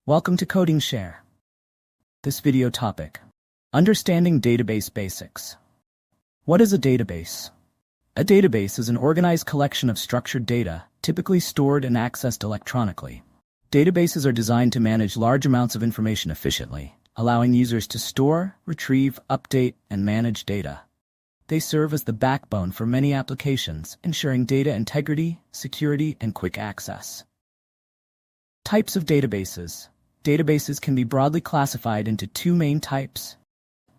Welcome to Coding Share. This video topic: Understanding Database Basics. What is a database? A database is an organized collection of structured data, typically stored and accessed electronically. Databases are designed to manage large amounts of information efficiently, allowing users to store, retrieve, update, and manage data. They serve as the backbone for many applications, ensuring data integrity, security, and quick access. Types of databases. Databases can be broadly classified into two main types.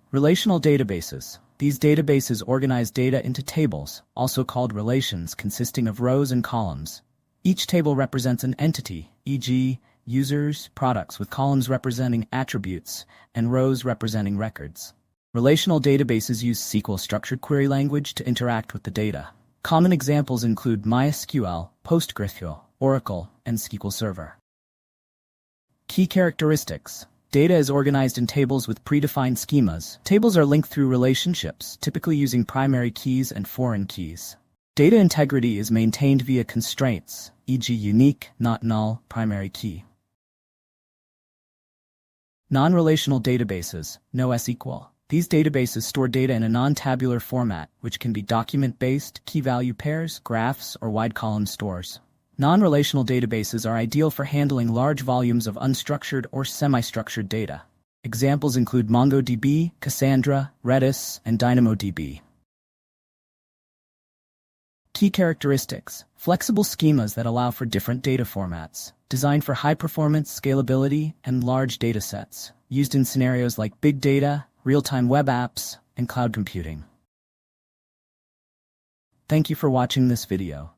Relational databases. These databases organize data into tables, also called relations, consisting of rows and columns. Each table represents an entity, e.g., users, products, with columns representing attributes, and rows representing records. Relational databases use SQL structured query language to interact with the data. Common examples include MySQL, PostgreSQL, Oracle, and SQL Server. Key characteristics. Data is organized in tables with predefined schemas. Tables are linked through relationships, typically using primary keys and foreign keys. Data integrity is maintained via constraints, e.g. unique, not null, primary key. Non-relational databases, NoSQL. These databases store data in a non-tabular format, which can be document-based, key-value pairs, graphs, or wide-column stores. Non-relational databases are ideal for handling large volumes of unstructured or semi-structured data. Examples include MongoDB, Cassandra, Redis, and DynamoDB. Key characteristics: flexible schemas that allow for different data formats, designed for high performance, scalability, and large data sets, used in scenarios like big data, real-time web apps, and cloud computing. Thank you for watching this video.